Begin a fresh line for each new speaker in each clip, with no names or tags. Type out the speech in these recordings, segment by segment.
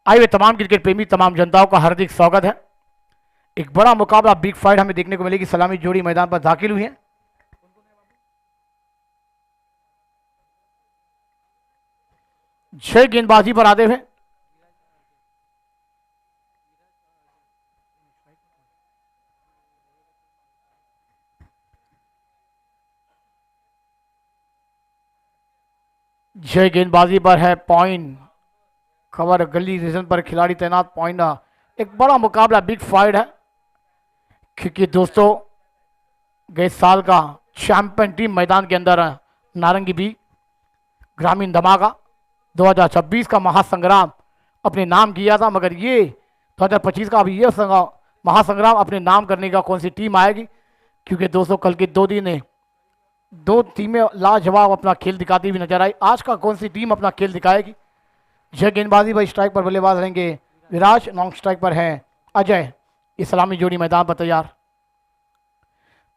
आए हुए तमाम क्रिकेट प्रेमी, तमाम जनताओं का हार्दिक स्वागत है। एक बड़ा मुकाबला, बिग फाइट हमें देखने को मिलेगी। सलामी जोड़ी मैदान पर दाखिल हुई है। 6 गेंदबाजी पर आते हुए छह गेंदबाजी पर है पॉइंट। कवर गली रीजन पर खिलाड़ी तैनात। पॉइंट एक बड़ा मुकाबला, बिग फाइट है, क्योंकि दोस्तों गए साल का चैंपियन टीम मैदान के अंदर नारंगी बी ग्रामीण धमाका 2026 का महासंग्राम अपने नाम किया था, मगर ये 2025 का अभी ये महासंग्राम अपने नाम करने का कौन सी टीम आएगी, क्योंकि दोस्तों कल के 2 दिन दो टीमें लाजवाब अपना खेल दिखाती हुई नजर आई। आज का कौन सी टीम अपना खेल दिखाएगी? जय गेंदबाजी पर स्ट्राइक पर बल्लेबाज रहेंगे विराज, नॉन स्ट्राइक पर है अजय। इस्लामी जोड़ी मैदान पर तैयार।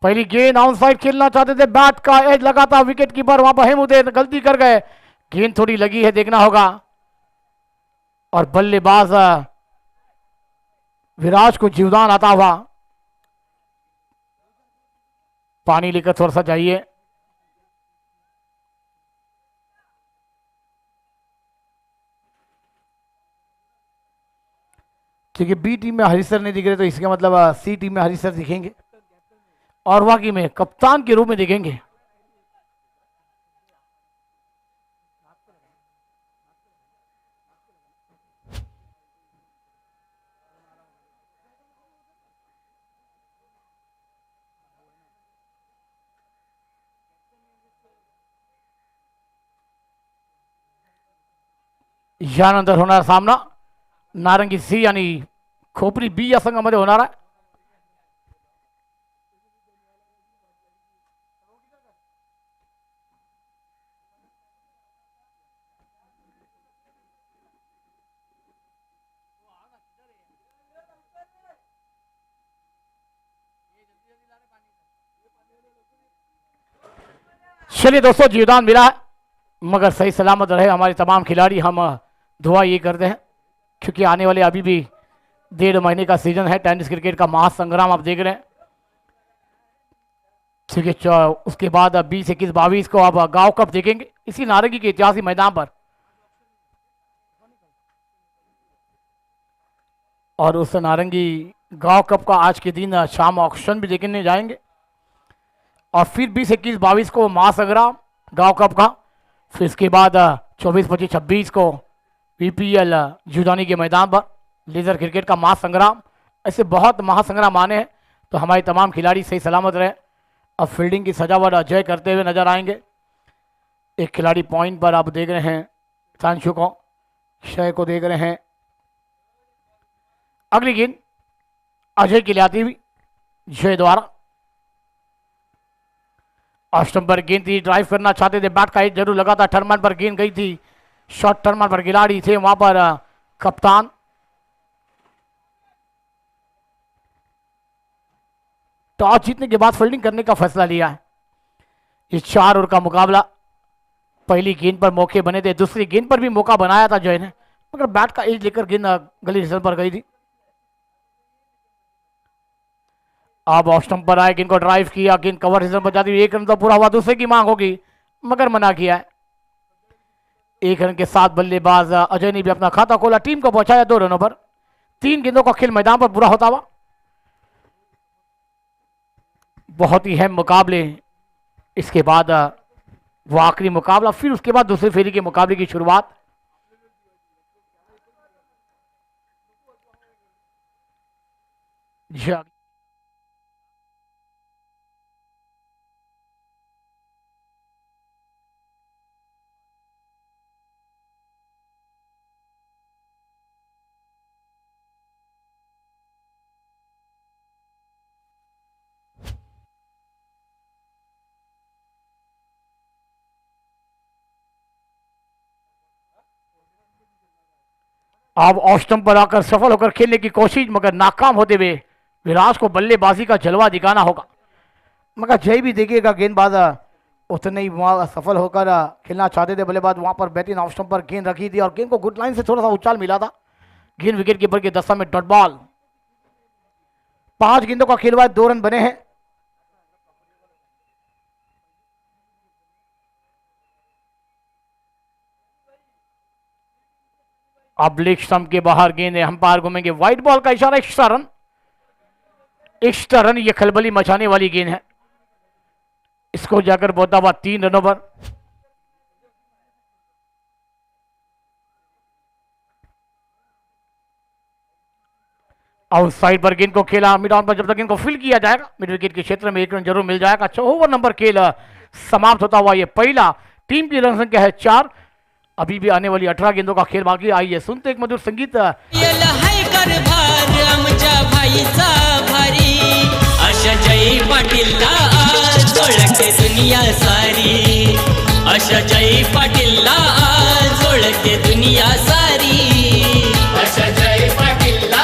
पहली गेंद ऑन साइड खेलना चाहते थे, बैट का एज लगा था विकेट कीपर, वहां पर हेमुद्दीन गलती कर गए। गेंद थोड़ी लगी है, देखना होगा। और बल्लेबाज विराज को जीवदान आता हुआ। पानी लेकर थोड़ा सा जाइए। क्योंकि बी टीम में हरीसर नहीं दिख रहे, तो इसका मतलब सी टीम में हरीसर दिखेंगे और वाकई में कप्तान के रूप में दिखेंगे। यानंतर होणार सामना नारंगी सी यानी खोपरी बी या संघामध्ये होणार आहे। चलिए दोस्तों, जीवदान मिला है, मगर सही सलामत रहे हमारे तमाम खिलाड़ी। हम दुआ ये करते हैं, क्योंकि आने वाले अभी भी 1.5 महीने का सीजन है। टेनिस क्रिकेट का महासंग्राम आप देख रहे हैं। ठीक है, उसके बाद 20, 21, 22 को आप गांव कप देखेंगे इसी नारंगी के ऐतिहासिक मैदान पर। और उस नारंगी गांव कप का आज के दिन शाम ऑक्शन भी देखने जाएंगे। और फिर 20, 21, 22 को महासंग्राम गांव कप का। फिर इसके बाद 24, 25, 26 को पीपीएल जुदानी के मैदान पर लेजर क्रिकेट का महासंग्राम। ऐसे बहुत महासंग्राम आने हैं, तो हमारे तमाम खिलाड़ी सही सलामत रहे। अब फील्डिंग की सजावट अजय करते हुए नजर आएंगे। एक खिलाड़ी पॉइंट पर आप देख रहे हैं सांशु को, क्षय को देख रहे हैं। अगली गेंद अजय के लिए आती हुई जय द्वारा। ऑस्टम पर गेंद थी, ड्राइव करना चाहते थे, बैट का हिट जरूर लगा था। टर्मन पर गेंद गई थी, शॉर्ट टर्मन पर खिलाड़ी थे वहां पर कप्तान। टॉस जीतने के बाद फील्डिंग करने का फैसला लिया है। इस 4 ओवर का मुकाबला, पहली गेंद पर मौके बने थे, दूसरी गेंद पर भी मौका बनाया था जय ने, मगर बैट का एज लेकर गेंद गली रिजल्ट पर गई थी। अब ऑस्टम पर आए, गेंद को ड्राइव किया, गेंद कवर रिजल्ट पर जाती हुई 1 रन तो पूरा हुआ, दूसरे की मांग होगी मगर मना किया है। 1 रन के साथ बल्लेबाज अजय ने भी अपना खाता खोला, टीम को पहुंचाया 2 रनों पर। 3 गेंदों का खेल मैदान पर पूरा होता हुआ। बहुत ही अहम मुकाबले, इसके बाद वो आखिरी मुकाबला, फिर उसके बाद दूसरी फेरी के मुकाबले की शुरुआत। अब ऑस्टम पर आकर सफल होकर खेलने की कोशिश, मगर नाकाम होते हुए विराज को बल्लेबाजी का जलवा दिखाना होगा। मगर जय भी देखिएगा, गेंदबाज उतने ही वहाँ सफल होकर खेलना चाहते थे बल्लेबाज। वहां पर बैटिंग ऑप्शन पर गेंद रखी थी और गेंद को गुड लाइन से थोड़ा सा उछाल मिला था, गेंद विकेट कीपर के दस्ता में डॉट बॉल। 5 गेंदों का खेल हुआ है, 2 रन बने हैं। अब लेग स्टंप के बाहर गेंद है, अंपायर घूमेंगे, व्हाइट बॉल का इशारा, एक्स्ट्रा रन। एक्स्ट्रा रन, ये खलबली मचाने वाली गेंद है। इसको जाकर बोता हुआ 3 रनों पर। आउटसाइड पर गेंद को खेला, मिड ऑन पर जब तक गेंद को फील्ड किया जाएगा मिड विकेट के क्षेत्र में 1 रन जरूर मिल जाएगा। 4 ओवर नंबर खेल समाप्त होता हुआ ये पहला। टीम की रन संख्या है 4। अभी भी आने वाली 18 गेंदों का खेल बाकी। आइए सुनते एक मधुर संगीत।
जय पाटीलला आज ओळखते दुनिया सारी, अशा जय पाटीलला आज ओळखते दुनिया सारी, अशा जय पाटीलला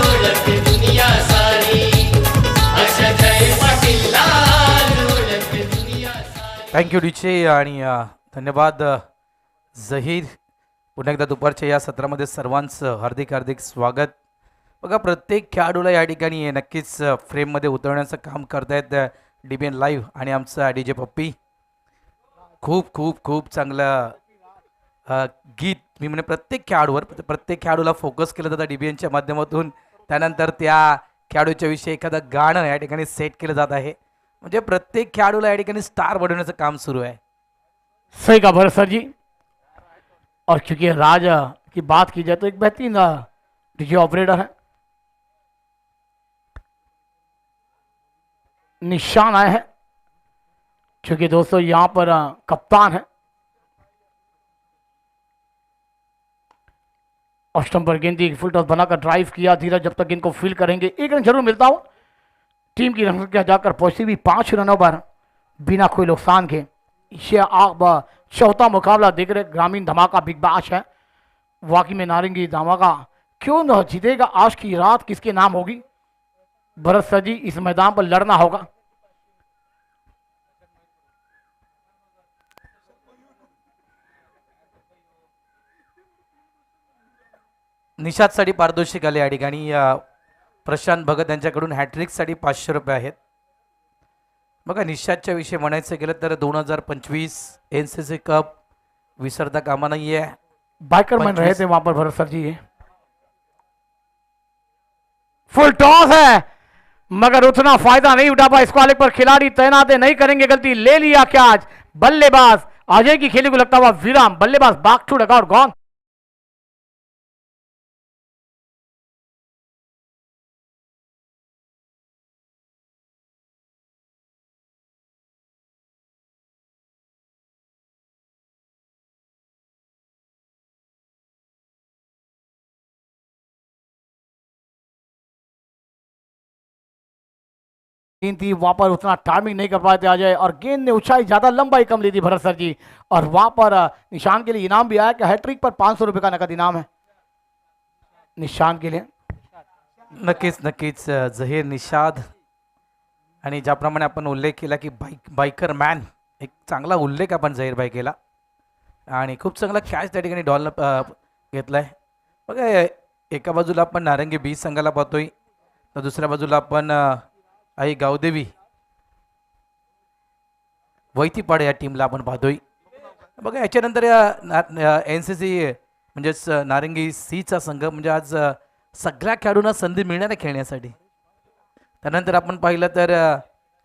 ओळखते दुनिया सारी, अशा जय पाटीलला ओळखते दुनिया सारी।
थँक्यू डीचे आणि धन्यवाद झहीर। पुन्हा एकदा दुपारच्या या सत्रामध्ये सर्वांचं हार्दिक हार्दिक स्वागत। बघा प्रत्येक खेळाडूला या ठिकाणी नक्कीच फ्रेममध्ये उतरवण्याचं काम करतायत DBN लाईव्ह आणि आमचा DJ पप्पी। खूप खूप खूप चांगलं गीत मी म्हणे प्रत्येक खेळाडूला फोकस केलं जातं DBNच्या माध्यमातून। त्यानंतर त्या खेळाडूच्या विषयी एखादं गाणं या ठिकाणी सेट केलं जात आहे, म्हणजे प्रत्येक खेळाडूला या ठिकाणी स्टार बनवण्याचं काम सुरू आहे।
सही का भरत सर जी। और चूंकि राज की बात की जाए तो एक बेहतरीन डीजे ऑपरेटर है। निशान आए हैं, क्योंकि दोस्तों यहां पर कप्तान है। ऑस्टम पर गेंदी फुल टॉस बनाकर ड्राइव किया धीरज, जब तक गेंद को फील करेंगे 1 रन जरूर मिलता हो। टीम की रन संख्या जाकर पहुंची भी 5 रनों पर बिना कोई नुकसान के। ये आप चौथा मुकाबला देख रहे, ग्रामीण धमाका बिग बैश है। वाकई में नारंगी धमाका क्यों न जीतेगा, आज की रात किसके नाम होगी। भरत सर जी, इस मैदान पर लड़ना होगा।
निषादसाठी पारितोषिक आले या ठिकाणी। प्रशांत भगत यांच्याकडून हॅट्रिकसाठी 500 रुपये आहेत। बघा निषादच्या विषयी म्हणायचं गेलं तर 2025 NCC कप विसरता कामा नाही आहे।
बाइकर बन रहे थे वहां पर भरत सर जी। फुल टॉस है मगर उतना फायदा नहीं उठा पाया। स्क्वालिक पर खिलाड़ी तैनात है, नहीं करेंगे गलती। ले लिया कैच, बल्लेबाज अजय की खेली को लगता हुआ विराम। बल्लेबाज बाग टू डक आउट गॉन। गेंद थी वहां पर उतना टाइमिंग नहीं कर पाए थे अजय, और गेंद ने ऊंचाई ज्यादा लंबाई कम ली थी भरत सर जी। और वहां पर निशान के लिए इनाम भी आया कि हैट्रिक पर 500 रुपए का नकद इनाम है निशान के लिए।
नक्कीच नक्कीच झहीर निषाद। आणि ज्याप्रमाणे आपण उल्लेख केला की बायकर मॅन, एक चांगला उल्लेख आपण झहीर भाई केला आणि खूप चांगला कॅच त्या ठिकाणी डॉलनं घेतलाय। बघा एका बाजूला आपण नारंगी बी संघाला पाहतोय, तर दुसऱ्या बाजूला आपण आई गावदेवी वैतीपाड या टीमला आपण पाहतोय। बघा याच्यानंतर या NCC म्हणजेच नारंगी सीचा संघ म्हणजे आज सगळ्या खेळाडूंना संधी मिळणार आहे खेळण्यासाठी। त्यानंतर आपण पाहिलं तर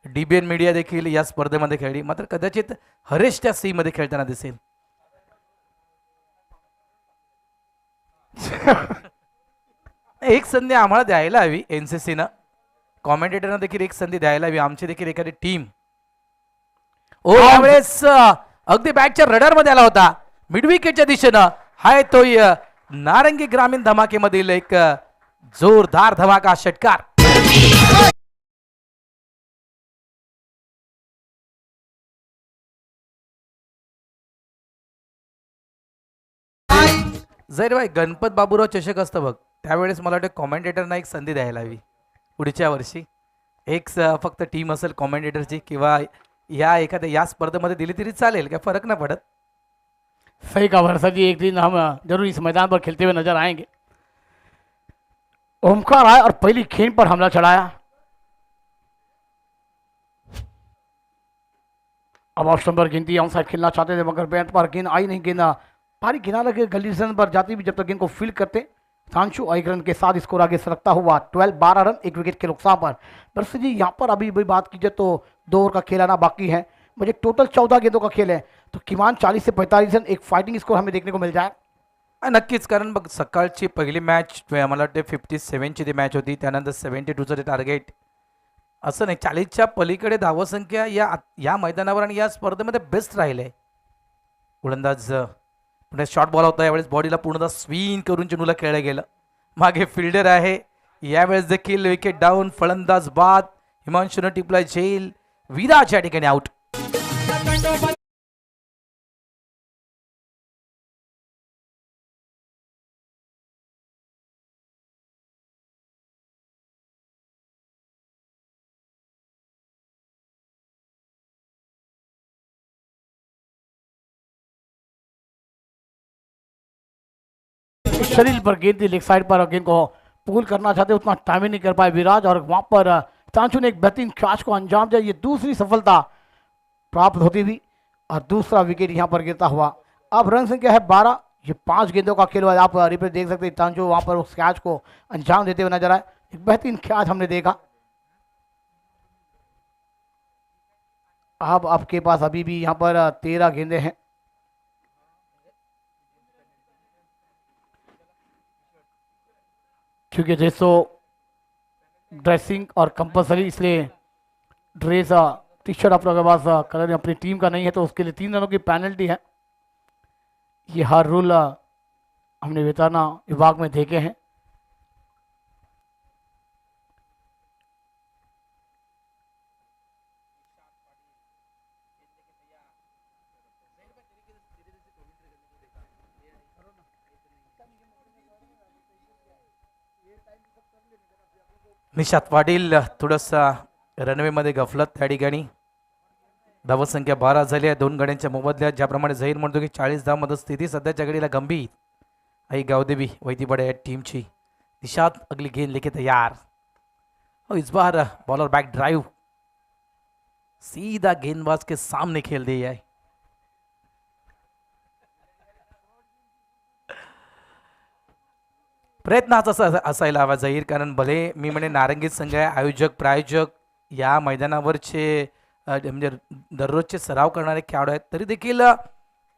DBN मीडिया देखील या स्पर्धेमध्ये खेळली, मात्र कदाचित हरेश त्या सी मध्ये खेळताना दिसेल। एक संधी आम्हाला द्यायला हवी NCC न, कॉमेंटेटरना देखील एक संधी द्यायला हवी, आमची देखील एखादी टीम। यावेळेस अगदी बॅटच्या रडार मध्ये आला होता मिड विकेटच्या दिशेनं। हाय तो नारंगी ग्रामीण धमाकेमधील एक जोरदार धमाका षटकार। जर भाई गणपत बाबूराव चषक असतं बघ, त्यावेळेस मला वाटतं कॉमेंटेटरना एक संधी द्यायला हवी पुढच्या वर्षी। एक फक्त टीम असेल कॉमेंटेटरची किंवा या एखाद्या या स्पर्धेमध्ये दिली तरी चालेल, काय फरक नाही पडत।
सही कहा भरत सर जी, एक दिन हम जरूर इस मैदान पर खेलते हुए नजर आएंगे। ओमकार आया और पहली गेंद पर हमला चलाया। अब ऑप्शन पर गिनती ऑन साइड खेलना चाहते थे मगर बैट पर गेंद आई नहीं। गेंद भारी किनारा के गली रन पर जाती भी जब तक गेंद को फील्ड करते। सांशु एक रन के साथ स्कोर आगे सरकता हुआ 12 रन 1 विकेट के नुकसान पर। बरसे जी यहाँ पर अभी भी बात कीजिए तो 2 ओवर का खेल आना बाकी है। मुझे टोटल 14 गेंदों का खेल है तो किमान 40 से 45 रन एक फाइटिंग स्कोर हमें देखने को मिल जाए।
नक्कीच, कारण बघ सकाळची पहिली मॅच मला वाटते 57ची ती मॅच होती, त्यानंतर 72चं ते टार्गेट. असं नाही, 40च्या पलीकडे धावसंख्या या मैदानावर आणि या स्पर्धेमध्ये बेस्ट राहिले. गोलंदाज पुढे शॉर्ट बॉल होता, यावेळेस बॉडीला पूर्णतः स्विंग करून चेंडूला खेळलं गेलं. मागे फिल्डर आहे, यावेळेस देखील विकेट डाऊन. फलंदाज बाद, हिमांशूनं टिपला झेल. विराज या ठिकाणी आउट.
शरीर पर गेंद थी लेग साइड पर, गेंद को पुल करना चाहते उतना टाइम ही नहीं कर पाए विराज और वहां पर चांचू ने एक बेहतरीन कैच को अंजाम दिया। ये दूसरी सफलता प्राप्त होती हुई और दूसरा विकेट यहां पर गिरता हुआ। अब रन संख्या है 12। ये 5 गेंदों का खेल हुआ। आप रिप्ले देख सकते हैं, चांचू वहां पर उस कैच को अंजाम देते हुए नजर आए। एक बेहतरीन कैच हमने देखा। अब आपके पास अभी भी यहाँ पर 13 गेंदे हैं। क्योंकि ड्रेसिंग और कंपलसरी, इसलिए ड्रेस टी शर्ट आप लोगों के पास कलर अपनी टीम का नहीं है तो उसके लिए 3 रनों की पेनल्टी है। ये हर रूल हमने वेतरना विभाग में देखे हैं।
निशात पाटील थोडासा रनवेमध्ये गफलत त्या ठिकाणी. धावसंख्या 12 झाली आहे 2 गड्यांच्या मोबदल्यात. ज्याप्रमाणे झहीर म्हणतो की 40 धावमध्ये स्थिती सध्याच्या घडीला गंभीर. आई गावदेवी वैतीबड़े टीम ची. निशात अगली गेंद लेके तैयार. और इस बार बॉलर बैक ड्राइव सीधा गेंदबाज के सामने खेल दिया है. प्रयत्न हाच असायला हवा जाहीर, कारण भले मी म्हणे नारंगी संघ आहे, आयोजक प्रायोजक या मैदानावरचे म्हणजे दररोजचे सराव करणारे खेळाडू आहेत, तरी देखील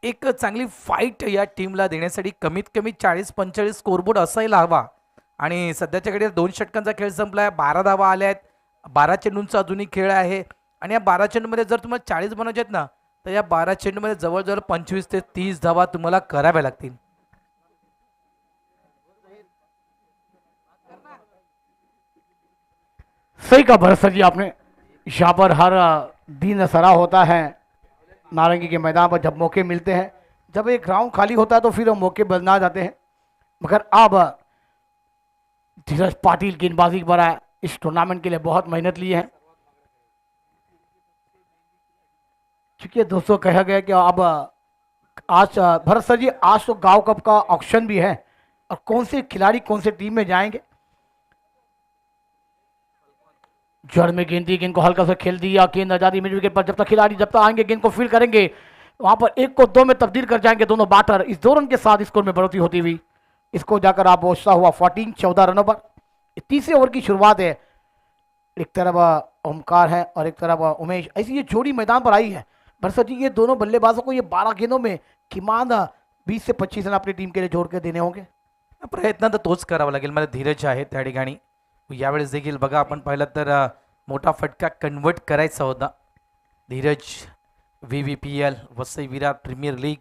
एक चांगली फाईट या टीमला देण्यासाठी कमीत कमी 40-45 स्कोरबोर्ड असायला हवा. आणि सध्याच्या घडीला 2 षटकांचा खेळ संपला आहे, 12 धावा आल्या आहेत, 12 चेंडूंचा अजूनही खेळ आहे. आणि या 12 चेंडूमध्ये जर तुम्हाला 40 बनवायचे आहेत ना, तर या 12 चेंडूमध्ये जवळजवळ 25 ते 30 धावा तुम्हाला कराव्या लागतील.
सही का भरोसा जी आपने। यहाँ पर हर दिन सराह होता है नारंगी के मैदान पर जब मौके मिलते हैं। जब एक ग्राउंड खाली होता है तो फिर वो मौके बदला जाते हैं। मगर अब धीरज पाटिल गेंदबाजी पर आए, इस टूर्नामेंट के लिए बहुत मेहनत ली है। चूंकि दोस्तों कहा गया कि अब आज भरत सर जी आज तो गांव कप का ऑक्शन भी है और कौन से खिलाड़ी कौन से टीम में जाएंगे। जड़ में गेंद दी, गेंद को हल्का सा खेल दिया, गेंद आजादी मिड विकेट पर। जब तक खिलाड़ी जब तक आएंगे गेंद को फील्ड करेंगे, वहां पर 1 को 2 में तब्दील कर जाएंगे दोनों बैटर। इस 2 रन के साथ स्कोर में बढ़ोतरी होती हुई इसको जाकर आप पहुंचता हुआ 14 रनों पर। तीसरे ओवर की शुरुआत है। एक तरफ ओमकार है और एक तरफ उमेश। ऐसी ये जोड़ी मैदान पर आई है। बरसा जी ये दोनों बल्लेबाजों को ये 12 गेंदों में किमान 20 से 25 रन अपनी टीम के लिए जोड़ के देने होंगे।
प्रयत्न तर तोच करावा लागेल. मला धीरज आहे त्या ठिकाणी. यावेळेस देखील बघा आपण पाहिलं तर मोठा फटका कन्वर्ट करायचा होता. Dheeraj VVPL Vasai Virar premier league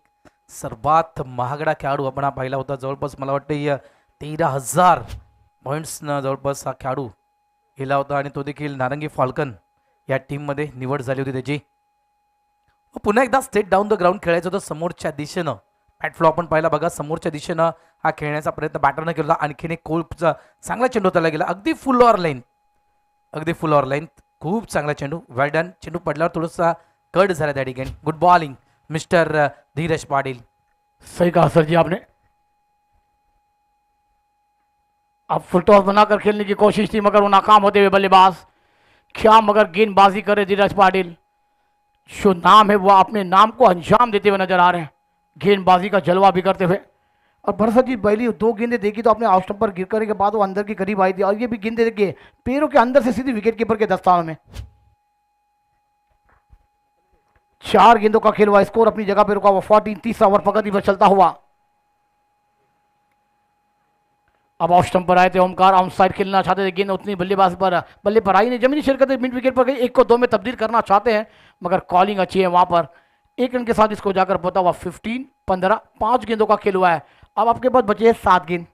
सर्वात महागडा खेळाडू आपण हा पाहिला होता. जवळपास मला वाटतं 13,000 पॉईंट्सनं जवळपास हा खेळाडू गेला होता आणि तो देखील नारंगी फॉल्कन या टीममध्ये निवड झाली होती त्याची. पुन्हा एकदा स्ट्रेट डाऊन द ग्राउंड खेळायचं होतं समोरच्या दिशेनं. बॅट फ्लो आपण पाहिला बघा, समोरच्या दिशेनं हा खेळण्याचा प्रयत्न बॅटरनं केला. आणखीन एक कोल्पचा चांगला चेंडू त्याला गेला, अगदी फुल ऑर लाईन, अगदी फुल ऑर लाईन. खूप चांगला चेंडू, वेल डन. चेंडू पडल्यावर थोडासा कट झाला त्या ठिकाणी. Good bowling mister Dheeraj Patil.
सही कहा सर जी आपने. अब फुल टॉस बनाकर खेलने की कोशिश थी मगर वो नाकाम होते हुए बल्लेबाज। क्या मगर गेंदबाजी करे धीरज पाटिल, जो नाम है वो अपने नाम को अंजाम देते हुए नजर आ रहे हैं, गेंदबाजी का जलवा भी करते हुए। और भरसक जी पहली दो गेंदें देखी तो अपने ऑफ स्टंप पर गिर करने के बाद वो अंदर के करीब आई थी, और ये भी गेंदें देखिए पैरों के अंदर से सीधी विकेट कीपर के दस्तानों में। 4 गेंदों का खेल हुआ, स्कोर अपनी जगह पर रुका हुआ 14, तीसरा ओवर प्रगति पर चलता हुआ। अब ऑफ स्टंप पर आए थे ओमकार, ऑन साइड खेलना चाहते थे, गेंद उतनी बल्ले पर आई नहीं, जमीनी शिरकत मिड विकेट पर गई, 1 को 2 में तब्दील करना चाहते हैं मगर कॉलिंग अच्छी है वहां पर। 1 रन के साथ इसको जाकर पता हुआ 15, 15, 5 गेंदों का खेल हुआ है। अब आपके पास बचे हैं 7 गेंद।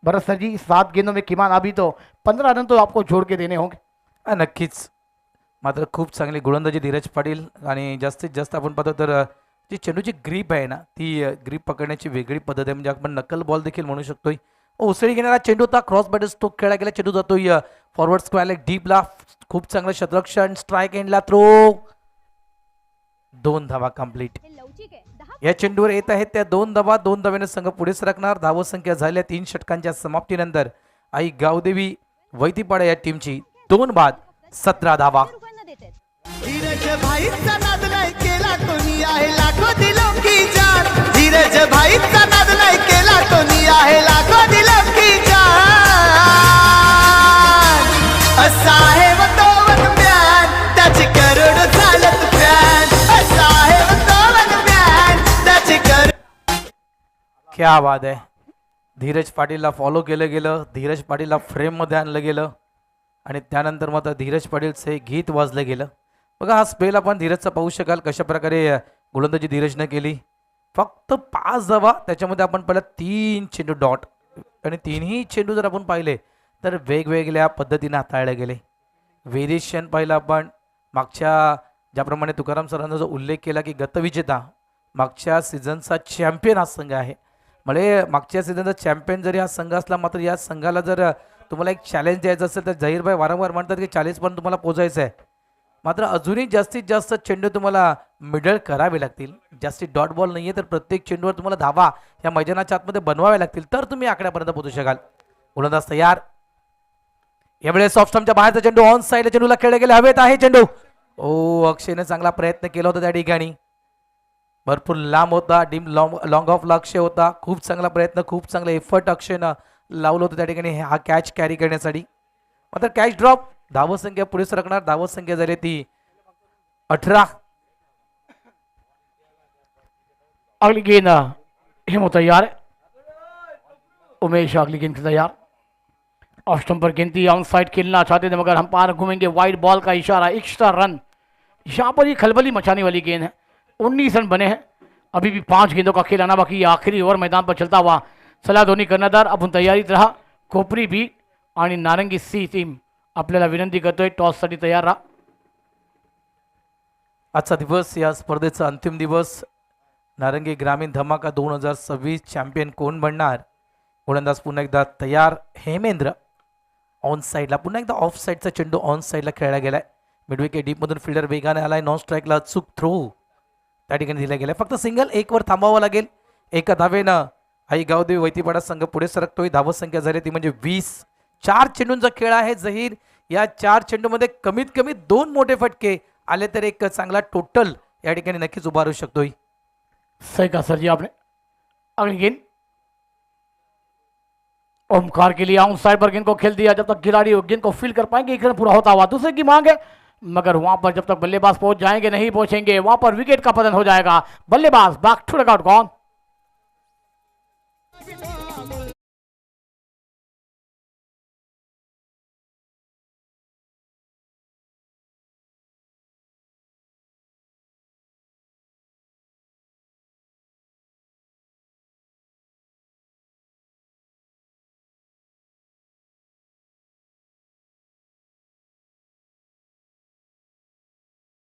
भरत सर जी 7 गेंदों में किमान अभी तो 15 रन तो आपको जोड़ के देणे होंगे.
नक्कीच. मात्र खूप चांगली गोलंदाजी धीरज पाटील आणि जास्तीत जास्त आपण पाहतो तर जी चेंडूची ग्रीप आहे ना ती ग्रीप पकडण्याची वेगळी पद्धत आहे. म्हणजे आपण नक्कल बॉल देखील म्हणू शकतोय. उसळी घेणारा चेंडू होता, क्रॉस बॅट स्ट्रोक खेळला गेला, चेंडू जातोय फॉरवर्ड स्क्वेअर डीपला, खूप चांगलं शतरक्षण, स्ट्राईक एंडला थ्रो, 2 धावा कंप्लीट. या चेंडूवर येत आहेत त्या 2 धावा. 2 धाव्याने संघ पुढे सरकणार. धावसंख्या झाल्या 3 षटकांच्या समाप्तीनंतर आई गावदेवी वैतीपाडा या टीमची 2 बाद 17 धावा.
धीरज भाईचा नाद नाही केला कोणी आहे लाखो दिलों की जान. धीरज भाईचा नाद नाही केला कोणी आहे लाखो दिलों की जान. असा आहे वतोवन म्यान त्याची करोड चालत प्यान. असा आहे वतोवन म्यान त्याची करोड.
क्या बात आहे. धीरज पाटीलला फॉलो केलं गेलं, धीरज पाटीलला फ्रेममध्ये आणलं गेलं आणि त्यानंतर मात्र धीरज पाटीलचे गीत वाजलं गेलं. बघा हा स्पेल आपण धीरजचा पाहू शकाल कशा प्रकारे गोलंदाजी धीरजनं केली. फक्त 5 धावा, त्याच्यामध्ये आपण पहिला 3 चेंडू डॉट आणि 3ही चेंडू जर आपण पाहिले तर वेगवेगळ्या पद्धतीने हाताळले गेले. व्हेरिएशन पाहिलं आपण. मागच्या ज्याप्रमाणे तुकाराम सरांचा जो उल्लेख केला की गतविजेता मागच्या सीझनचा चॅम्पियन हा संघ आहे. म्हणजे मागच्या सीझनचा चॅम्पियन जरी हा संघ असला मात्र या संघाला जर तुम्हाला एक चॅलेंज द्यायचं असेल तर जाहीरभाई वारंवार म्हणतात की 40 पर्यंत तुम्हाला पोहोचायचं आहे. मात्र अजूनही जास्तीत जास्त चेंडू तुम्हाला मिडल करावे लागतील. जास्तीत डॉट बॉल नाही आहे तर प्रत्येक चेंडूवर तुम्हाला धावा या मैदानाच्या आतमध्ये बनवाव्या लागतील तर तुम्ही आकड्यापर्यंत पोहोचू शकाल. गोलंदाज तयार. यावेळेस ऑफ स्टंपच्या बाहेरचा चेंडू ऑन साईड चेंडूला खेळला गेला. हवेत आहे चेंडू. ओ अक्षयने चांगला प्रयत्न केला होता त्या ठिकाणी. भरपूर लांब होता, डीम लॉंग ऑफ लक्ष्य होता. खूप चांगला प्रयत्न, खूप चांगला एफर्ट अक्षयनं लावलं होतं त्या ठिकाणी हा कॅच कॅरी करण्यासाठी. मात्र कॅच ड्रॉप. धावसंख्या पुढे सरकणार. धावसंख्या झाली ती 18.
अगली गेंद हेमो तैयार है. उमेश अगली गेंद के तैयार. ऑफ स्टंप पर गेंद ऑन साइड खेलना चाहते थे मगर हम पार घूमेंगे. वाइड बॉल का इशारा, एक्स्ट्रा रन. यहाँ पर ये खलबली मचाने वाली गेंद है. 19 रन बने हैं. अभी भी 5 गेंदों का खेल आना बाकी है. आखिरी ओवर मैदान पर चलता हुआ सलाह दोन्ही कर्णधार आपण तयारीत राहा. कोपरी बी आणि नारंगी सी टीम आपल्याला विनंती करतोय टॉससाठी तयार राहा.
आजचा दिवस या स्पर्धेचा अंतिम दिवस. नारंगी ग्रामीण धमाका 2026 चॅम्पियन कोण बनणार. गोलंदाज पुन्हा एकदा तयार. हेमेंद्र ऑन साईडला. पुन्हा एकदा ऑफ साईडचा चेंडू ऑन साईडला खेळला गेलाय. मिडविकेट डीपमधून फिल्डर वेगाने आलाय. नॉन स्ट्राईकला चूक थ्रो त्या ठिकाणी दिला गेलाय. फक्त सिंगल 1 वर थांबावं लागेल. एका धावेनं आई गावदेवी वैतीपाडा संघ पुढे सरकतोय. धावसंख्या झाली ती म्हणजे 20. 4 चेंडूंचा खेळ आहे जहीर. या 4 चेंडूमध्ये कमीत कमी 2 मोठे फटके आले तर एक चांगला टोटल या ठिकाणी नक्कीच उभारू शकतोय.
सही कहा सर जी आपने. अगली गेंद ओमकार के लिए ऑन साइड पर गेंद को खेल दिया. जब तक खिलाड़ी गेंद को फील कर पाएंगे 1 रन पूरा होता हुआ. दूसरे की मांग है मगर वहां पर जब तक बल्लेबाज पहुंच जाएंगे नहीं पहुंचेंगे वहां पर विकेट का पतन हो जाएगा. बल्लेबाज बैक टू डगआउट गॉन.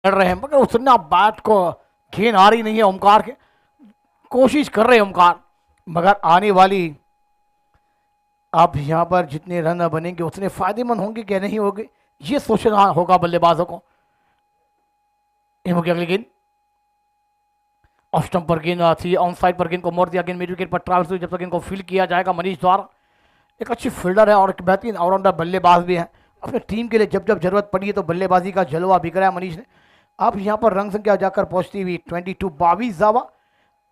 कर रहे हैं मगर उसने बैट को गेंद आ रही नहीं है. ओमकार के कोशिश कर रहे हैं ओमकार मगर आने वाली अब यहां पर जितने रन बनेंगे उतने फायदेमंद होंगे क्या नहीं होंगे ये सोचना होगा बल्लेबाजों को. हेमो की अगली गेंद ऑफ स्टंप पर गेंद थी. ऑन साइड पर गेंद को मोड़ दिया. गेंद मिड विकेट पर ट्रैवल्स हुई. जब तक इनको फील्ड किया जाएगा मनीष द्वारा एक अच्छी फील्डर है और एक बेहतरीन ऑलराउंडर बल्लेबाज भी है। अपने टीम के लिए जब जब जरूरत पड़ी है तो बल्लेबाजी का जलवा बिक रहा है मनीष ने। अब यहाँ पर रंग संख्या जाकर पहुंचती हुई 22 धावा।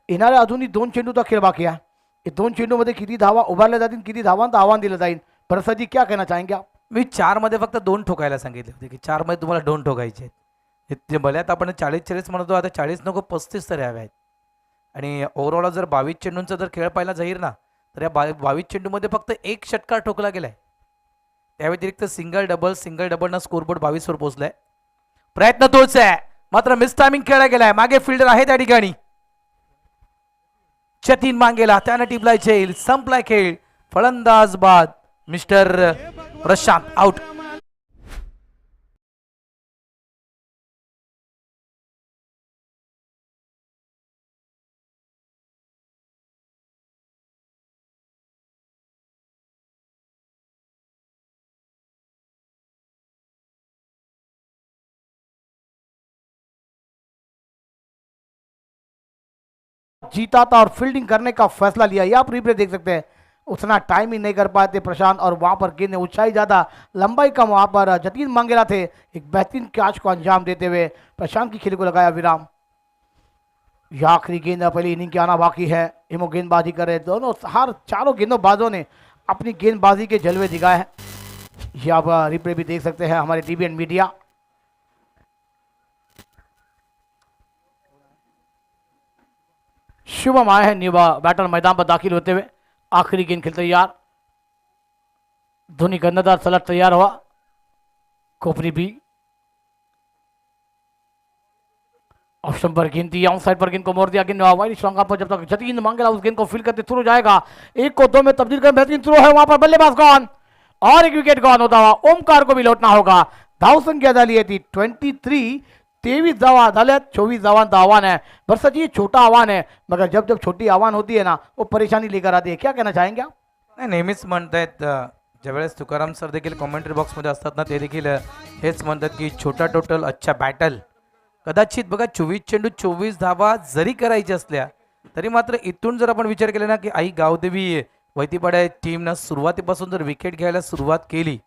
येणाऱ्या अजूनही 2 चेंडूचा खेळ बाकी आहे। हे 2 चेंडूमध्ये किती धावा उभारल्या जातील, किती धावांचं आव्हान दिलं जाईल, प्रसादजी क्या कहना चाहेंगे आप?
मी 4 मध्ये फक्त 2 ठोकायला सांगितले होते की 4 मध्ये तुम्हाला 2 ठोकायचे आहेत. ते भल्यात आपण 40-40 म्हणतो, आता 40 नको 35 तरी हवे आहेत. आणि ओव्हरऑल जर 22 चेंडूंचा जर खेळ पाहिला जाईल ना, तर या 22 चेंडूमध्ये फक्त 1 षटकार ठोकला गेलाय. त्या व्यतिरिक्त सिंगल डबलनं स्कोरबोर्ड 22 वर पोहोचलाय. प्रयत्न तोच आहे, मात्र मिस टायमिंग खेळला गेलाय. मागे फिल्डर आहे त्या ठिकाणी जतीन मांगेला, त्यानं टिपलाय झेल. संपलाय खेळ. फलंदाज बाद मिस्टर प्रशांत आउट.
जीता था और फील्डिंग करने का फैसला लिया। ये आप रिप्ले देख सकते हैं, उतना टाइम ही नहीं कर पाए थे प्रशांत और वहां पर गेंद ने ऊंचाई ज्यादा लंबाई कम, वहां पर जतीन मांगेला थे एक बेहतरीन कैच को अंजाम देते हुए प्रशांत की खेल को लगाया विराम। यह आखिरी गेंद पहली इनिंग की आना बाकी है। इमो गेंदबाजी कर रहे, दोनों हर चारों गेंदबाजों ने अपनी गेंदबाजी के जलवे दिखाए हैं। ये आप रिप्ले भी देख सकते हैं हमारे टीवी एंड मीडिया। शुभम आए हैं न्यू बैटर मैदान पर दाखिल होते हुए। आखिरी गेंद खेल तैयार, धोनी गन्नादार सलट तैयार हुआ। कोपरी भी ऑप्शन पर गेंद दी, साइड पर गेंद को मोड़ दिया। गेंद वाइड श्रृंखला पर जब तक जतीन मांगेला उस गेंद को फील करते थ्रू जाएगा, 1 को 2 में तब्दील कर बेहतरीन थ्रो है। वहां पर बल्लेबाज गॉन और एक विकेट गॉन होता हुआ ओमकार को भी लौटना होगा। धाव संख्या झाली आहे ती 23, 23 धावा झाल्यात, 24 धावांचं आव्हान है। बरसात ये छोटा आव्हान है, मगर जब जब छोटी आव्हान होती है ना वो परेशानी लेकर आती है। क्या कहना चाहेंगे आप?
नाही, नेहमीच म्हणतायत ज्यावेळेस तुकाराम सर देखील कॉमेंट्री बॉक्समध्ये असतात ना, ते देखील हेच म्हणतात की छोटा टोटल अच्छा बॅटल. कदाचित बघा 24 चेंडू 24 धावा जरी करायच्या असल्या तरी मात्र इथून जर आपण विचार केला ना की आई गावदेवी वैतीपाड्या टीमनं सुरुवातीपासून जर विकेट घ्यायला सुरुवात केली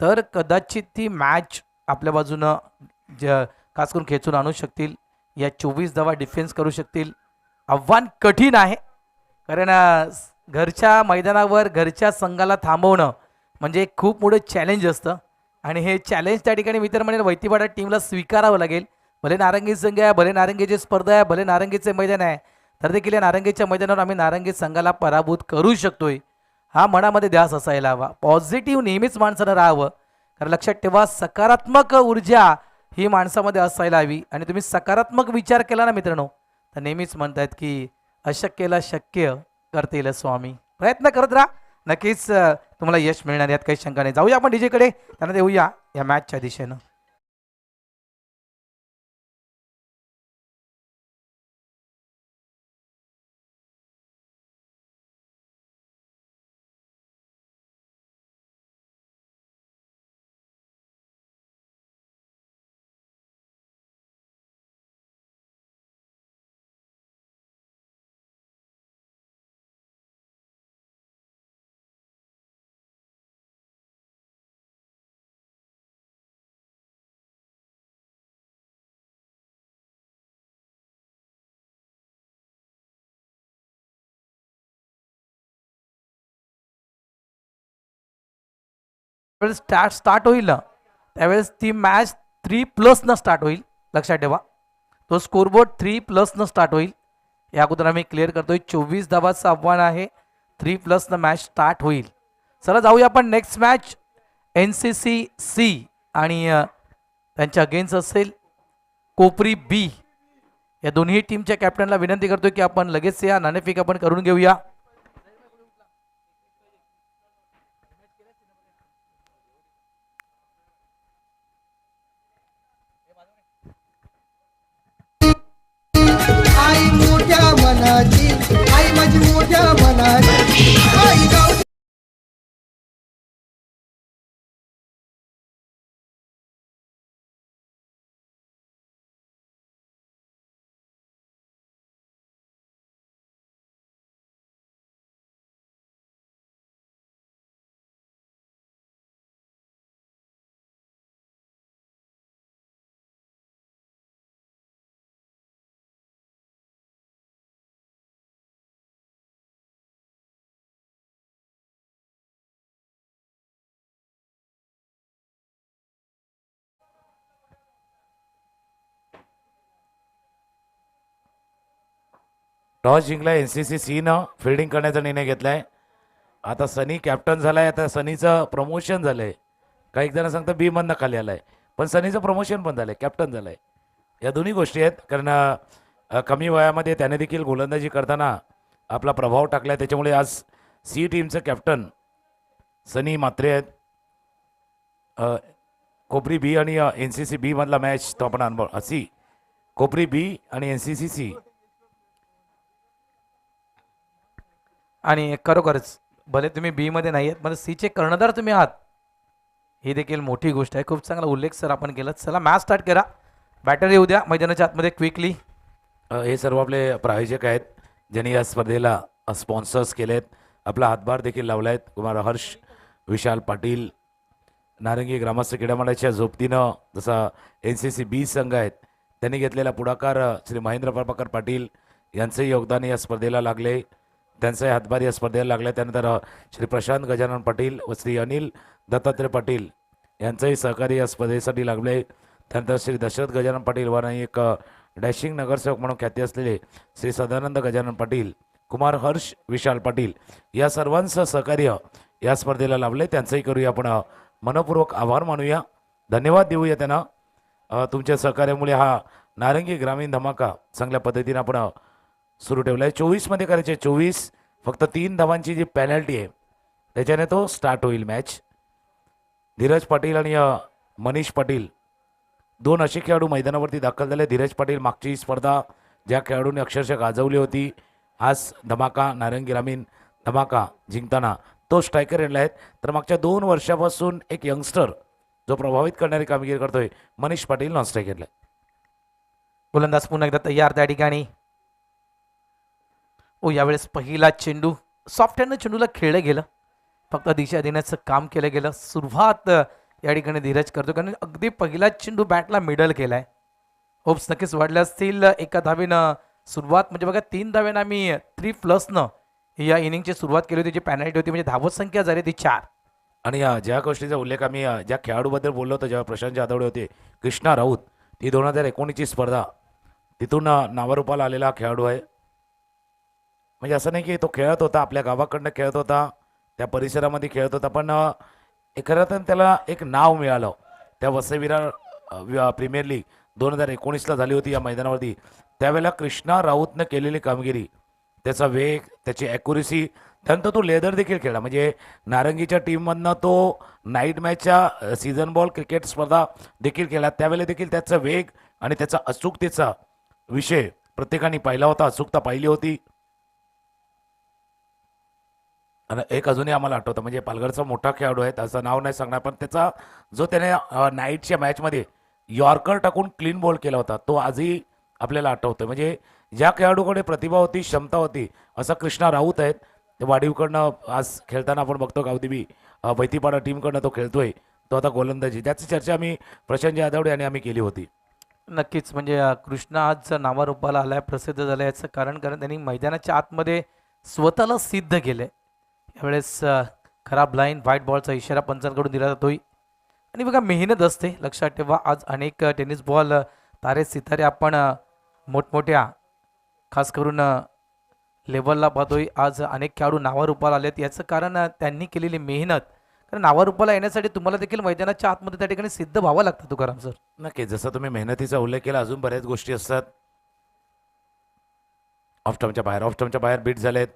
तर कदाचित ती मॅच आपल्या बाजूनं खास करून खेचून आणू शकतील. या 24 धावा डिफेन्स करू शकतील. आव्हान कठीण आहे, कारण घरच्या मैदानावर घरच्या संघाला थांबवणं म्हणजे खूप मोठं चॅलेंज असतं. आणि हे चॅलेंज त्या ठिकाणी मी तर म्हणेन वैतीपाडा टीमला स्वीकारावं लागेल. भले नारंगी संघ आहे, भले नारंगीची स्पर्धा आहे, भले नारंगीचे मैदान आहे, तर देखील या नारंगीच्या मैदानावर आम्ही नारंगी संघाला पराभूत करू शकतोय, हा मनामध्ये ध्यास असायला हवा. पॉझिटिव्ह नेहमीच माणसानं राहावं, कारण लक्षात ठेवा सकारात्मक ऊर्जा ही माणसामध्ये असायला हवी. आणि तुम्ही सकारात्मक विचार केला ना मित्रांनो, तर नेहमीच म्हणतात की अशक्यला शक्य करतील स्वामी. प्रयत्न करत राहा, नक्कीच तुम्हाला यश मिळणार, यात काही शंका नाही. जाऊया आपण डीजेकडे, त्यांना देऊया या मॅचच्या दिशेनं. स्टार्ट होईल ना त्यावेळेस ती मॅच 3+ न स्टार्ट होईल. लक्षात ठेवा, तो स्कोरबोर्ड 3+ न स्टार्ट होईल. या अगोदर आम्ही क्लिअर करतोय. 24 धावाचं आव्हान आहे, 3+ न मॅच स्टार्ट होईल. चला जाऊया आपण नेक्स्ट मॅच. NCC आणि त्यांच्या अगेन्स्ट असेल कोपरी बी. या दोन्ही टीमच्या कॅप्टनला विनंती करतोय की आपण लगेच या नाणेफेक आपण करून घेऊया.
आई मोठ्या मनाची, आई माझी मोठ्या मनाची, आई गाव
टॉस जिंकला NCC-नं फिल्डिंग करण्याचा निर्णय घेतलाय. आता सनी कॅप्टन झालाय. आता सनीचं प्रमोशन झालंय. काही जण सांगतात बी मधनं खाली आलाय, पण सनीचं प्रमोशन पण झालंय, कॅप्टन झालंय. या दोन्ही गोष्टी आहेत, कारण कमी वयामध्ये त्याने देखील गोलंदाजी करताना आपला प्रभाव टाकलाय. त्याच्यामुळे आज सी टीमचं कॅप्टन सनी म्हात्रे आहेत. कोपरी बी आणि NCC बी मधला मॅच तो आपण अनुभव सी कोपरी बी आणि NCC सी.
आणि खरोखरच भले तुम्ही बी मध्ये नाही आहेत, पण सीचे कर्णधार तुम्ही आहात, ही देखील मोठी गोष्ट आहे. खूप चांगला उल्लेख सर आपण केला. चला मॅच स्टार्ट करा. बॅटर येऊ द्या मैदानाच्या आतमध्ये क्विकली.
हे सर्व आपले प्रायोजक आहेत ज्यांनी या स्पर्धेला स्पॉन्सर्स केलेत, आपला हातभार देखील लावला आहेत. कुमार हर्ष, विशाल पाटील, नारंगी ग्रामस्थ क्रीडा मंडळाच्या झोपतीनं जसा NCC बी संघ आहेत त्यांनी घेतलेला पुढाकार श्री महेंद्र प्रभाकर पाटील यांचंही योगदान या स्पर्धेला लागले, त्यांचाही हातभार या स्पर्धेला लागला. त्यानंतर श्री प्रशांत गजानन पाटील व श्री अनिल दत्तात्रय पाटील यांचंही सहकार्य या स्पर्धेसाठी लागले. त्यानंतर श्री दशरथ गजानन पाटील व एक डॅशिंग नगरसेवक म्हणून ख्याती असलेले श्री सदानंद गजानन पाटील, कुमार हर्ष, विशाल पाटील या सर्वांचं सहकार्य या स्पर्धेला लाभले. त्यांचंही करूया आपण मनपूर्वक आभार मानूया, धन्यवाद देऊया त्यांना. तुमच्या सहकार्यामुळे हा नारंगी ग्रामीण धमाका चांगल्या पद्धतीने आपण सुरू ठेवला आहे. 24 करायचे 24, फक्त 3 धावांची जी पेनल्टी आहे त्याच्याने तो स्टार्ट होईल मॅच. धीरज पाटील आणि मनीष पाटील 2 असे खेळाडू मैदानावरती दाखल झाले. धीरज पाटील मागची स्पर्धा ज्या खेळाडूंनी अक्षरशः गाजवली होती, आज धमाका नारंगी ग्रामीण धमाका जिंकताना तो स्ट्रायकर एंडला आहेत. तर मागच्या 2 वर्षापासून एक यंगस्टर जो प्रभावित करणारी कामगिरी करतोय मनीष पाटील नॉन स्ट्रायक एंडला.
गोलंदाज पुन्हा एकदा तयार त्या ठिकाणी. यावेळेस पहिला चेंडू सॉफ्ट हँडनं चेंडूला खेळलं गेलं, फक्त दिशा देण्याचं काम केलं गेलं. सुरुवात या ठिकाणी धीरज करतो, कारण अगदी पहिला चेंडू बॅटला मिडल केलाय. होप्स नक्कीच वाढले असतील. एका धावेनं सुरुवात, म्हणजे बघा 3 धावेनं आम्ही 3+ या इनिंगची सुरुवात केली होती. जी पॅनल्टी होती, म्हणजे धावत संख्या झाली ती 4.
आणि ज्या गोष्टीचा उल्लेख आम्ही ज्या खेळाडूबद्दल बोललो होतो जेव्हा प्रशांत जाधवडे होते, कृष्णा राऊत, ती 2019ची स्पर्धा तिथून नावारूपाला आलेला खेळाडू आहे. म्हणजे असं नाही की तो खेळत होता, आपल्या गावाकडनं खेळत होता, त्या परिसरामध्ये खेळत होता, पण खरं तर त्याला एक नाव मिळालं. त्या वसईविरार प्रीमियर लीग 2019ला झाली होती या मैदानावरती. त्यावेळेला कृष्णा राऊतनं केलेली कामगिरी, त्याचा वेग, त्याची ॲक्युरेसी, त्यानंतर तो लेदर देखील खेळला. म्हणजे नारंगीच्या टीममधनं तो नाईट मॅचच्या सीझन बॉल क्रिकेट स्पर्धा देखील खेळला. त्यावेळेला देखील त्याचा वेग आणि त्याचा अचूकतेचा विषय प्रत्येकाने पाहिला होता, अचूकता पाहिली होती. आणि एक अजूनही आम्हाला आठवतं, म्हणजे पालघरचा मोठा खेळाडू आहे, त्याचं नाव नाही सांगणार, पण त्याचा जो त्याने नाईटच्या मॅचमध्ये यॉर्कर टाकून क्लीन बॉल केला होता तो आजही आपल्याला आठवतं. म्हणजे ज्या खेळाडूकडे प्रतिभा होती, क्षमता होती, असा कृष्णा राऊत आहेत. ते वाडीवकडनं आज खेळताना आपण बघतो, गावदेवी बैतीपाडा टीमकडनं तो खेळतोय, तो आता गोलंदाजी. त्याची चर्चा आम्ही प्रशांत जाधवडे यांनी आम्ही केली होती.
नक्कीच, म्हणजे कृष्णा आज नावारूपाला आलाय, प्रसिद्ध झालाय, याचं कारण त्यांनी मैदानाच्या आतमध्ये स्वतःला सिद्ध केलंय. यावेळेस खराब लाईन, व्हाईट बॉलचा इशारा पंचांकडून दिला जातोय. आणि बघा मेहनत असते, लक्षात ठेवा. आज अनेक टेनिस बॉल तारे सितारे आपण मोठमोठ्या खास करून लेवलला पाहतोय. आज अनेक खेळाडू नावारूपाला आलेत, याचं कारण त्यांनी केलेली मेहनत. कारण नावारूपाला येण्यासाठी तुम्हाला देखील मैदानाच्या आतमध्ये त्या ठिकाणी सिद्ध व्हावं लागतं तुकाराम सर.
नक्की, जसं तुम्ही मेहनतीचा उल्लेख केला, अजून बऱ्याच गोष्टी असतात. ऑफ स्टंपच्या बाहेर बीट झालेत,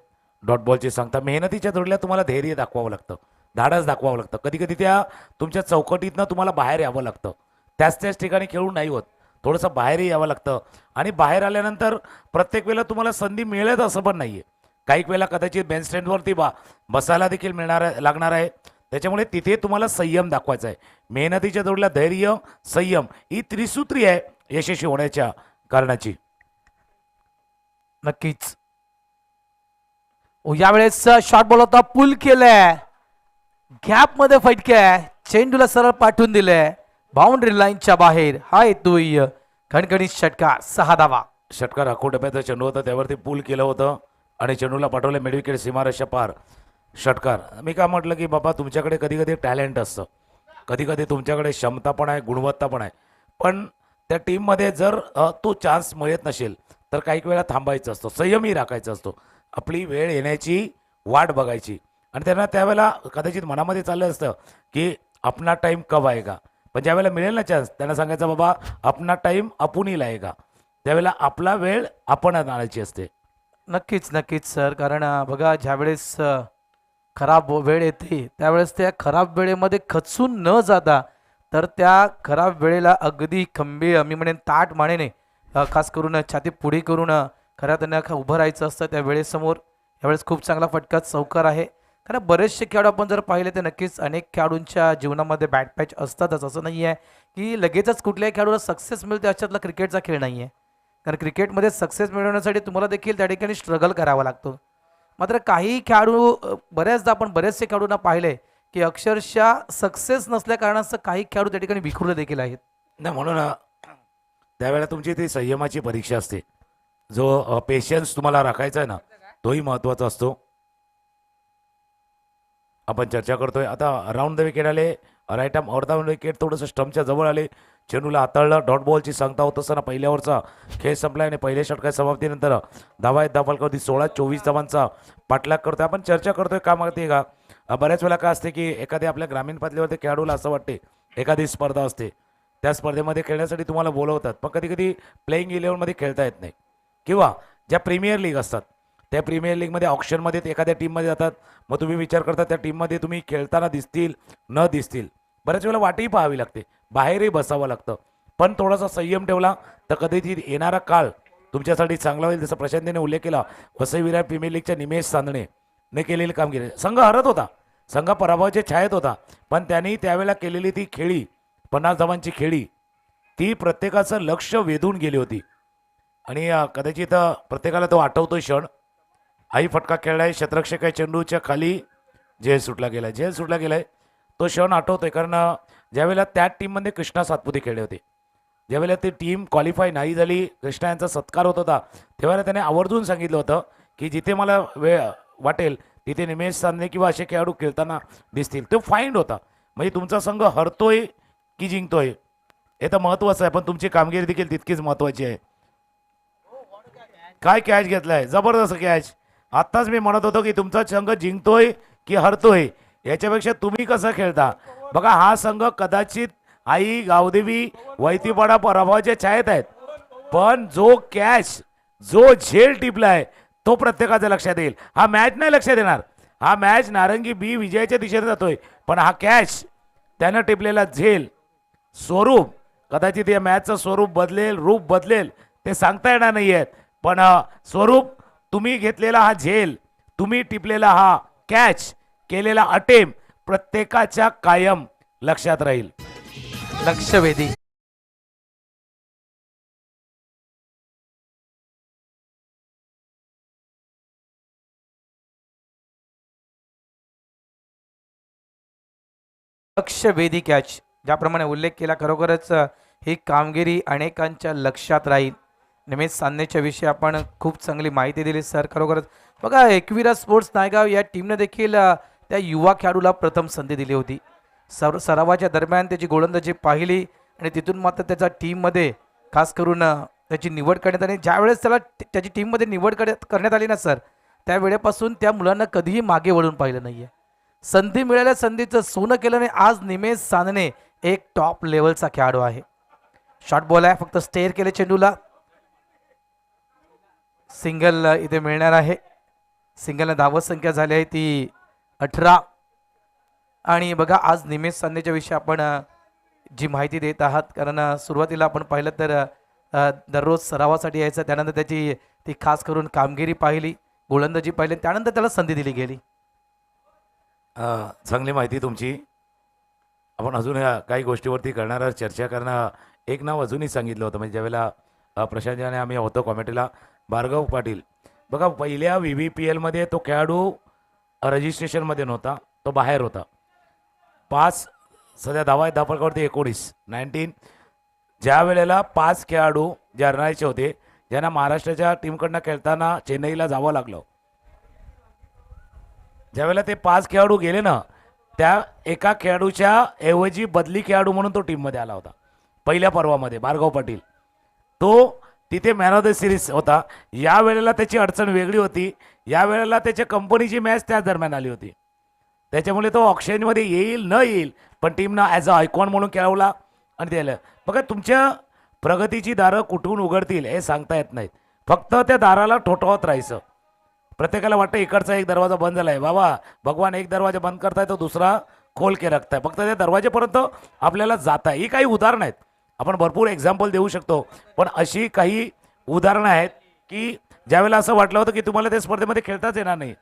डॉट बॉलची सांगता. मेहनतीच्या जोडल्या तुम्हाला धैर्य दाखवावं लागतं, धाडस दाखवावं लागतं. कधी कधी त्या तुमच्या चौकटीतनं तुम्हाला बाहेर यावं लागतं. त्याच ठिकाणी खेळून नाही होत, थोडंसं बाहेरही यावं लागतं. आणि बाहेर आल्यानंतर प्रत्येक वेळेला तुम्हाला संधी मिळेल असं पण नाही आहे. काही वेळेला कदाचित बेंच स्टँडवरती बसायला देखील लागणार आहे. त्याच्यामुळे तिथे तुम्हाला संयम दाखवायचा आहे. मेहनतीच्या जोडल्या धैर्य, संयम ही त्रिसूत्री आहे यशस्वी होण्याच्या कारणाची.
नक्कीच. यावेळेस शॉर्ट बॉल होता, पुल केलाय, गॅप मध्ये फटक्या, चेंडूला सरळ पाठवून दिले बाउंड्री लाईनच्या बाहेर. हा येतोय खणखणीत षटकार, 6 धावा.
षटकार आखो डब्याचा चेंडू होता, त्यावरती पूल केलं होतं आणि चेंडूला पाठवलं मिडविकेट सीमारेषा पार. षटकार. मी काय म्हटलं की बाबा तुमच्याकडे कधी कधी टॅलेंट असतं, कधी कधी तुमच्याकडे क्षमता पण आहे, गुणवत्ता पण आहे, पण त्या टीममध्ये जर तो चान्स मिळत नसेल तर काही वेळा थांबायचं असतं, संयमी राखायचं असतो, आपली वेळ येण्याची वाट बघायची. आणि त्यांना त्यावेळेला कदाचित मनामध्ये चाललं असतं की अपना टाईम कब आएगा, पण ज्यावेळेला मिळेल ना चान्स त्यांना सांगायचं बाबा अपना टाईम अपुनी लाएगा, त्यावेळेला आपला वेळ आपण आणायची असते.
नक्कीच नक्कीच सर, कारण बघा ज्यावेळेस खराब वेळ येते त्यावेळेस त्या खराब वेळेमध्ये खचून न जाता तर त्या खराब वेळेला अगदी खंबीर मी म्हणेन ताठ मानेने खास करून छाती पुढे करून खऱ्या त्यांना उभं राहायचं असतं त्या वेळेसमोर. यावेळेस खूप चांगला फटका चौकार आहे. कारण बरेचसे खेळाडू आपण जर पाहिले तर नक्कीच अनेक खेळाडूंच्या जीवनामध्ये बॅड पॅच असतातच. असं नाही आहे की लगेचच कुठल्याही खेळाडूला सक्सेस मिळते अशातला क्रिकेटचा खेळ नाही आहे. कारण क्रिकेटमध्ये सक्सेस मिळवण्यासाठी तुम्हाला देखील त्या ठिकाणी स्ट्रगल करावा लागतो. मात्र काही खेळाडू बऱ्याचदा आपण बरेचसे खेळाडूंना पाहिले की अक्षरशः सक्सेस नसल्या कारणास्तव काही खेळाडू त्या ठिकाणी विखुरले देखील आहेत.
नाही म्हणून त्यावेळेला तुमची ती संयमाची परीक्षा असते. जो पेशन्स तुम्हाला राखायचा आहे ना तोही महत्त्वाचा असतो. आपण चर्चा करतोय आता राऊंड द विकेट आले, right arm on the wicket, थोडंसं स्टंपच्या जवळ आले, चेंडूला हाताळलं, डॉट बॉलची सांगता होत असताना पहिल्या ओव्हरचा खेळ संपला आणि पहिल्या षटकार समाप्तीनंतर धावा आहेत धावफलकावरती 16-24 धावांचा पाठलाग करतोय. आपण चर्चा करतोय का माहिती का, बऱ्याच वेळा काय असते की एखाद्या आपल्या ग्रामीण पातळीवरती खेळाडूला असं वाटते एखादी स्पर्धा असते त्या स्पर्धेमध्ये खेळण्यासाठी तुम्हाला बोलवतात, पण कधी कधी प्लेईंग 11मध्ये खेळता येत नाही, किंवा ज्या प्रीमियर लीग असतात त्या प्रीमियर लीगमध्ये ऑप्शनमध्ये एखाद्या टीममध्ये जातात, मग तुम्ही विचार करता त्या टीममध्ये तुम्ही खेळताना दिसतील न दिसतील, बऱ्याच वेळेला वाटही पाहावी लागते, बाहेरही बसावं लागतं. पण थोडासा संयम ठेवला तर कदाचित येणारा काळ तुमच्यासाठी चांगला होईल. जसं प्रशांतने उल्लेख केला वसई विरार प्रीमियर लीगच्या निमेश चांदणे ने केलेली कामगिरी. संघ हरत होता, संघ पराभवाच्या छायेत होता, पण त्यांनी त्यावेळेला केलेली ती खेळी 50 धावांची खेळी ती प्रत्येकाचं लक्ष वेधून गेली होती. आणि कदाचित प्रत्येकाला तो आठवतोय क्षण. आई फटका खेळलाय, शतरक्षक आहे, चेंडूच्या खाली झेल सुटला गेलाय तो क्षण आठवतोय. कारण ज्यावेळेला त्या टीममध्ये कृष्णा सातपुते खेळले होते, ज्यावेळेला ती टीम क्वालिफाय नाही झाली, कृष्णा यांचा सत्कार होत होता, तेव्हा त्याने आवर्जून सांगितलं होतं की जिथे मला वेळ वाटेल तिथे निमेश चांदणे किंवा असे खेळाडू खेळताना दिसतील. तो फाईंड होता. म्हणजे तुमचा संघ हरतोय की जिंकतोय हे तर महत्त्वाचं आहे, पण तुमची कामगिरी देखील तितकीच महत्त्वाची आहे. काय कॅच घेतलाय, जबरदस्त कॅच. आत्ताच मी म्हणत होतो की तुमचा संघ जिंकतोय की हरतोय याच्यापेक्षा तुम्ही कसं खेळता. बघा हा संघ कदाचित आई गावदेवी वैतीपाडा पराभवाच्या छायेत आहेत, पण जो कॅच जो झेल टिपलाय तो प्रत्येकाच्या लक्षात येईल. हा मॅच नाही लक्षात येणार, हा मॅच नारंगी बी विजयाच्या दिशेने जातोय, पण हा कॅच त्यानं टिपलेला झेल स्वरूप कदाचित या मॅचचं स्वरूप बदलेल, रूप बदलेल ते सांगता येणार नाही आहेत, पण स्वरूप तुम्ही घेतलेला हा झेल, तुम्ही टिपलेला हा कॅच, केलेला अटेम प्रत्येकाच्या कायम लक्षात राहील.
लक्षवेधी. लक्षवेधी कॅच ज्याप्रमाणे उल्लेख केला, खरोखरच ही कामगिरी अनेकांच्या लक्षात राहील. निमेश चांदणेच्या विषयी आपण खूप चांगली माहिती दिली सर. खरोखरच बघा एकविरा स्पोर्ट्स नायगाव या टीमने देखील त्या युवा खेळाडूला प्रथम संधी दिली होती. सरावाच्या दरम्यान त्याची गोलंदाजी पाहिली आणि तिथून मात्र त्याचा टीममध्ये खास करून त्याची निवड करण्यात आली. ज्यावेळेस त्याला त्याची टीममध्ये निवड करण्यात आली ना सर, त्या वेळेपासून त्या मुलांना कधीही मागे वळून पाहिलं नाही आहे. संधी मिळाल्या संधीचं सोनं केलं आणि आज निमेश चांदणे एक टॉप लेवलचा खेळाडू आहे. शॉर्ट बॉल आहे, फक्त स्टेअर केले चेंडूला. सिंगल इथे मिळणार आहे. सिंगलला धावत संख्या झाली आहे ती 18. आणि बघा आज निमेश चांदणेच्या विषयी आपण जी माहिती देत आहात, कारण सुरुवातीला आपण पाहिलं तर दररोज सरावासाठी यायचं, त्यानंतर त्याची ती खास करून कामगिरी पाहिली, गोलंदाजी पाहिली, त्यानंतर त्याला संधी दिली गेली.
चांगली माहिती तुमची. आपण अजून काही गोष्टीवरती करणार चर्चा करणं. एक नाव अजूनही सांगितलं होतं, म्हणजे ज्यावेळेला प्रशांतने आम्ही होतो कॉमेंटीला, भार्गव पाटील. बघा पहिल्या VVPLमध्ये तो खेळाडू रजिस्ट्रेशनमध्ये नव्हता, तो बाहेर होता. 5 सध्या धावा आहेत धावफलकावरती 19 ज्या वेळेला 5 खेळाडू जारनाचे होते ज्यांना महाराष्ट्राच्या टीमकडनं खेळताना चेन्नईला जावं लागलं, ज्यावेळेला ते 5 खेळाडू गेले ना, त्या एका खेळाडूच्या ऐवजी बदली खेळाडू म्हणून तो टीममध्ये आला होता पहिल्या पर्वामध्ये. भार्गव पाटील तो तिथे मॅन ऑफ द सिरीज होता. या वेळेला त्याची अडचण वेगळी होती. या वेळेला त्याच्या कंपनीची मॅच त्या दरम्यान आली होती. त्याच्यामुळे तो ऑक्शनमध्ये येईल न येईल, पण टीमनं ॲज अ आयकॉन म्हणून खेळवला आणि दिलं. बघा, तुमच्या प्रगतीची दारं कुठून उघडतील हे सांगता येत नाहीत. फक्त त्या दाराला ठोठावत राहायचं. प्रत्येकाला वाटतं इकडचा एक दरवाजा बंद झाला आहे. बाबा, भगवान एक दरवाजा बंद करताय तो दुसरा खोल के रखताय. फक्त त्या दरवाजेपर्यंत आपल्याला जात आहे. ही काही उदाहरणं आहेत. आपण भरपूर एक्झाम्पल देऊ शकतो, पण अशी काही उदाहरणं आहेत की ज्यावेळेला असं वाटलं होतं की तुम्हाला त्या स्पर्धेमध्ये खेळताच येणार नाही,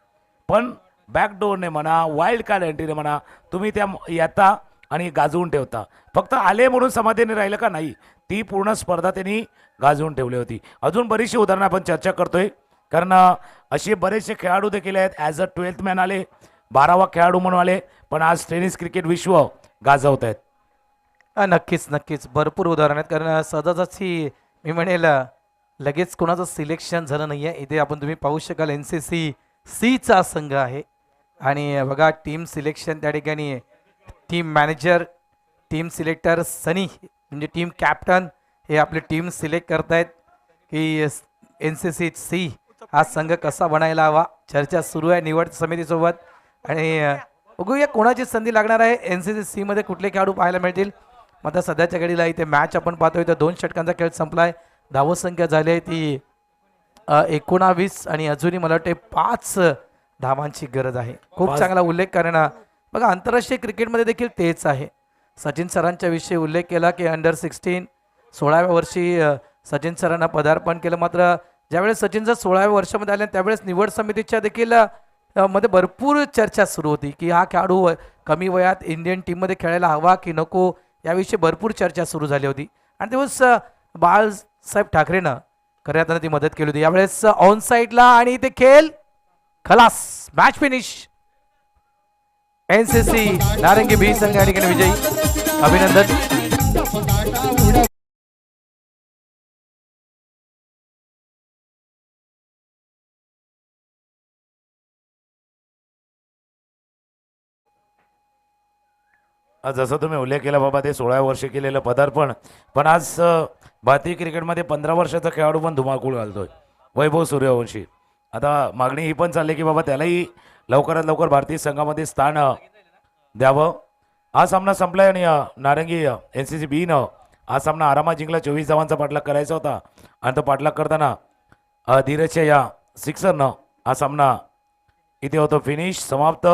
पण बॅकडोरने म्हणा, वाईल्ड कार्ड एंट्रीने म्हणा, तुम्ही त्या येता आणि गाजवून ठेवता. फक्त आले म्हणून समाधानी राहिलं का नाही, ती पूर्ण स्पर्धा त्यांनी गाजवून ठेवली होती. अजून बरीचशी उदाहरणं आपण चर्चा करतोय, कारण असे बरेचसे खेळाडू देखील आहेत. ॲज अ 12th मॅन आले, 12वा खेळाडू म्हणून आले, पण आज टेनिस क्रिकेट विश्व गाजवत आहेत.
नक्कीच नक्कीच भरपूर उदाहरण आहेत. कारण सहजासहजी मी म्हणेल लगेच कोणाचं सिलेक्शन झालं नाही आहे. इथे आपण तुम्ही पाहू शकाल NCC सीचा संघ आहे. आणि बघा, टीम सिलेक्शन त्या ठिकाणी टीम मॅनेजर, टीम सिलेक्टर सनी म्हणजे टीम कॅप्टन हे आपली टीम सिलेक्ट करतायत की NCC सी हा संघ कसा बनायला हवा. चर्चा सुरू आहे निवड समितीसोबत. आणि बघूया कोणाची संधी लागणार आहे. NCC सी मध्ये कुठले खेळाडू पाहायला मिळतील. मग आता सध्याच्या घडीला इथे मॅच आपण पाहतोय तर 2 षटकांचा खेळ संपला आहे. धावसंख्या झाली आहे ती 19 आणि अजूनही मला वाटते 5 धावांची गरज आहे. खूप चांगला उल्लेख. कारण बघा, आंतरराष्ट्रीय क्रिकेटमध्ये देखील तेच आहे. सचिन सरांच्या विषयी उल्लेख केला की अंडर 16 16व्या वर्षी सचिन सरांना पदार्पण केलं. मात्र ज्यावेळेस सचिन सर 16व्या वर्षामध्ये आले त्यावेळेस निवड समितीच्या देखील मध्ये भरपूर चर्चा सुरू होती की हा खेळाडू कमी वयात इंडियन टीममध्ये खेळायला हवा की नको, याविषयी भरपूर चर्चा सुरू झाली होती. आणि तेव्हाच बाळासाहेब ठाकरेनं खऱ्या अर्थानं ती मदत केली होती. यावेळेस ऑन साईडला आणि ते खेळ खलास, मॅच फिनिश. NCC नारंगी बी संघ या ठिकाणी विजयी. अभिनंदन.
आज जसं तुम्ही उल्लेख केला बाबा, ते 16व्या वर्षी केलेलं पदार्पण, पण आज भारतीय क्रिकेटमध्ये 15 वर्षाचा खेळाडू पण धुमाकूळ घालतोय, वैभव सूर्यवंशी. आता मागणी ही पण चालली की बाबा त्यालाही लवकरात लवकर भारतीय संघामध्ये स्थान द्यावं. हा सामना संपलाय आणि नारंगी NCC बीनं हा सामना आरामात जिंकला. 24 धावांचा पाठलाग करायचा होता आणि तो पाठलाग करताना धीरजच्या या सिक्सरनं हा सामना इथे होतो फिनिश, समाप्त.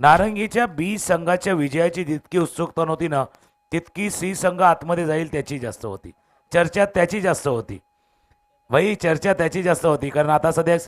नारंगीच्या बी संघाच्या विजयाची जितकी उत्सुकता नव्हती ना, तितकी सी संघ आतमध्ये जाईल त्याची जास्त होती. चर्चा त्याची जास्त होती. चर्चा त्याची जास्त होती, कारण आता सध्या